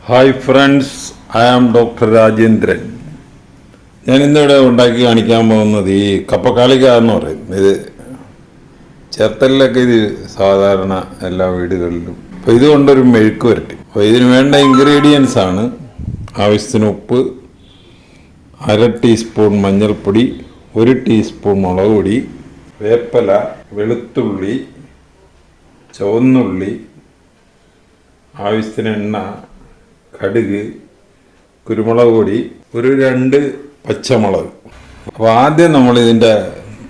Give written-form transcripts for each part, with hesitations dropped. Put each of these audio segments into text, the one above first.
Hi friends, I am doctor Rajendran. ഞാൻ ഇന്നിവിടെ ഉണ്ടാക്കി കാണിക്കാൻ പോകുന്നത് ഈ കപ്പക്കാളിക്ക എന്ന് പറയും. ഇത് ചേർത്തലിലൊക്കെ ഇത് സാധാരണ എല്ലാ വീടുകളിലും. അപ്പോൾ ഇതുകൊണ്ടൊരു മെഴുക്ക് വരട്ടി. അപ്പോൾ ഇതിന് വേണ്ട ഇൻഗ്രീഡിയൻസ് ആണ്: ആവശ്യത്തിന് ഉപ്പ്, 1/2 ടീസ്പൂൺ മഞ്ഞൾപ്പൊടി, 1 ടീസ്പൂൺ മുളക് പൊടി, വേപ്പില, വെളുത്തുള്ളി, ചുവന്നുള്ളി, ആവശ്യത്തിന് എണ്ണ, കടുക്, കുരുമുളക് പൊടി, 2 പച്ചമുളക്. അപ്പോൾ ആദ്യം നമ്മൾ ഇതിൻ്റെ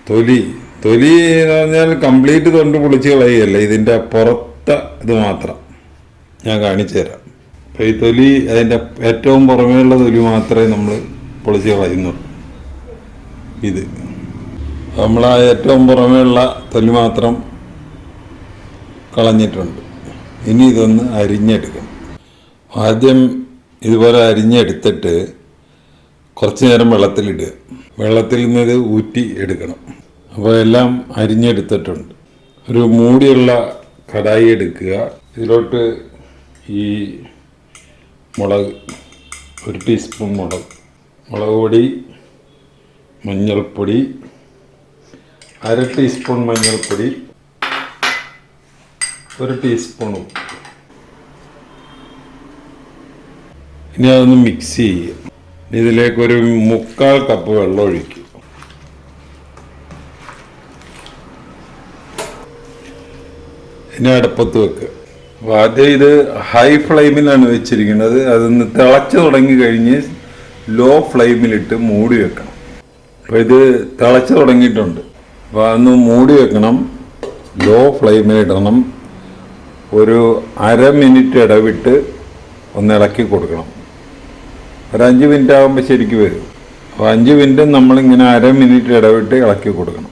തൊലി എന്ന് പറഞ്ഞാൽ കംപ്ലീറ്റ് തൊണ്ട് പൊളിച്ച് കളയുകയല്ല, ഇതിൻ്റെ പുറത്തെ ഇത് മാത്രം ഞാൻ കാണിച്ചു തരാം. അപ്പോൾ ഈ തൊലി, അതിൻ്റെ ഏറ്റവും പുറമേയുള്ള തൊലി മാത്രമേ നമ്മൾ പൊളിച്ച് കളയുന്നുള്ളൂ. ഇത് നമ്മൾ ആ ഏറ്റവും പുറമേയുള്ള തൊലി മാത്രം കളഞ്ഞിട്ടുണ്ട്. ഇനി ഇതൊന്ന് അരിഞ്ഞെടുക്കണം. ആദ്യം ഇതുപോലെ അരിഞ്ഞെടുത്തിട്ട് കുറച്ച് നേരം വെള്ളത്തിലിടുക. വെള്ളത്തിൽ നിന്ന് ഇത് ഊറ്റി എടുക്കണം. അപ്പോൾ എല്ലാം അരിഞ്ഞെടുത്തിട്ടുണ്ട്. ഒരു മൂടിയുള്ള കടായി എടുക്കുക. ഇതിലോട്ട് ഈ മുളക്, 1 ടീസ്പൂൺ മുളക് പൊടി, മഞ്ഞൾപ്പൊടി, 1/2 ടീസ്പൂൺ മഞ്ഞൾപ്പൊടി, 1 ടീസ്പൂൺ ഉപ്പ്. ഇനി അതൊന്ന് മിക്സ് ചെയ്യുക. ഇതിലേക്കൊരു 3/4 കപ്പ് വെള്ളം ഒഴിക്കുക. ഇനി അടുപ്പത്ത് വെക്കുക. അപ്പോൾ ആദ്യം ഇത് ഹൈ ഫ്ലെയിമിലാണ് വെച്ചിരിക്കുന്നത്. അതൊന്ന് തിളച്ച് തുടങ്ങി കഴിഞ്ഞ് ലോ ഫ്ലെയിമിലിട്ട് മൂടി വെക്കണം. അപ്പോൾ ഇത് തിളച്ച് തുടങ്ങിയിട്ടുണ്ട്. അപ്പോൾ അതൊന്ന് മൂടി വെക്കണം. ലോ ഫ്ലെയിമിലിടണം. ഒരു 1/2 മിനിറ്റ് ഇടവിട്ട് ഒന്ന് ഇളക്കി കൊടുക്കണം. ഒരു 5 മിനിറ്റ് ആകുമ്പോൾ ശരിക്കും വരും. അപ്പോൾ 5 മിനിറ്റ് നമ്മളിങ്ങനെ 1/2 മിനിറ്റ് ഇടവിട്ട് ഇളക്കി കൊടുക്കണം.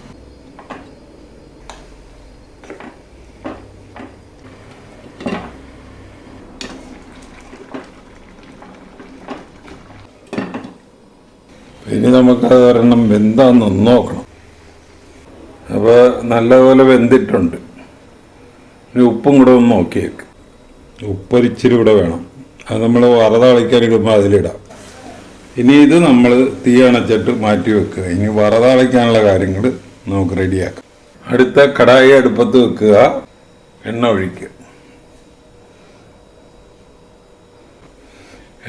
ഇനി നമുക്കത് ഒരെണ്ണം വെന്താന്നൊന്ന് നോക്കണം. അപ്പോൾ നല്ലപോലെ വെന്തിട്ടുണ്ട്. ഇനി ഉപ്പും കൂടെ ഒന്ന് നോക്കിയേക്ക്. ഉപ്പൊരിച്ചിരി കൂടെ വേണം. അത് നമ്മൾ വറതാളിക്കാനിടുമ്പോൾ അതിലിടാം. ഇനി ഇത് നമ്മൾ തീ അണച്ചിട്ട് മാറ്റി വെക്കുക. ഇനി വറതാളിക്കാനുള്ള കാര്യങ്ങൾ നമുക്ക് റെഡിയാക്കാം. അടുത്ത കടായി അടുപ്പത്ത് വെക്കുക. എണ്ണ ഒഴിക്കുക.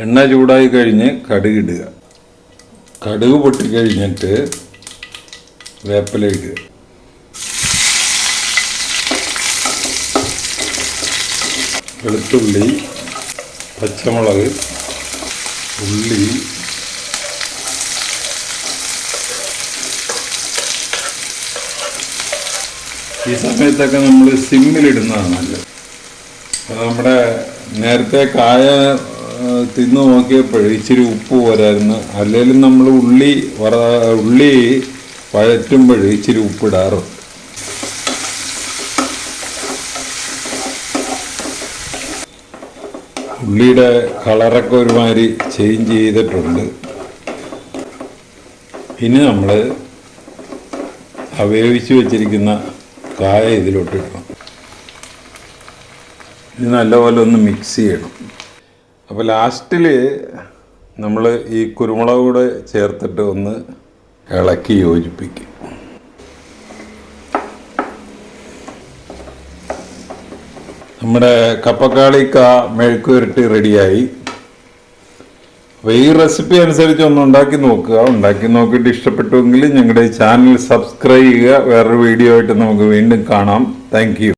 എണ്ണ ചൂടായി കഴിഞ്ഞ് കടുക് ഇടുക. കടുക് പൊട്ടിക്കഴിഞ്ഞിട്ട് വേപ്പില ഇടുക. വെളുത്തുള്ളി, പച്ചമുളക്, ഉള്ളി, ഈ സമയത്തൊക്കെ നമ്മൾ സിമ്മിലിടുന്നതാണ് നല്ലത്. അപ്പോൾ നമ്മുടെ നേരത്തെ കായ തിന്നു നോക്കിയപ്പോൾ ഇച്ചിരി ഉപ്പ് പോരായിരുന്നു. അല്ലെങ്കിലും നമ്മൾ ഉള്ളി വഴറ്റുമ്പോൾ ഇച്ചിരി ഉപ്പിടാറുണ്ട്. ഉള്ളിയുടെ കളറൊക്കെ ഒരുമാതിരി ചേഞ്ച് ചെയ്തിട്ടുണ്ട്. ഇനി നമ്മൾ വേവിച്ച് വെച്ചിരിക്കുന്ന കായ ഇതിലോട്ട് ഇടണം. ഇത് നല്ലപോലെ ഒന്ന് മിക്സ് ചെയ്യണം. അപ്പോൾ ലാസ്റ്റിൽ നമ്മൾ ഈ കുരുമുളക് കൂടെ ചേർത്തിട്ട് ഒന്ന് ഇളക്കി യോജിപ്പിക്കും. നമ്മുടെ കപ്പക്കാളിക്ക മെഴുക്ക് വരട്ടി റെഡിയായി. അപ്പോൾ ഈ റെസിപ്പി അനുസരിച്ച് ഒന്ന് ഉണ്ടാക്കി നോക്കുക. ഉണ്ടാക്കി നോക്കിയിട്ട് ഇഷ്ടപ്പെട്ടുവെങ്കിൽ ഞങ്ങളുടെ ചാനൽ സബ്സ്ക്രൈബ് ചെയ്യുക. വേറൊരു വീഡിയോ ആയിട്ട് നമുക്ക് വീണ്ടും കാണാം. Thank you.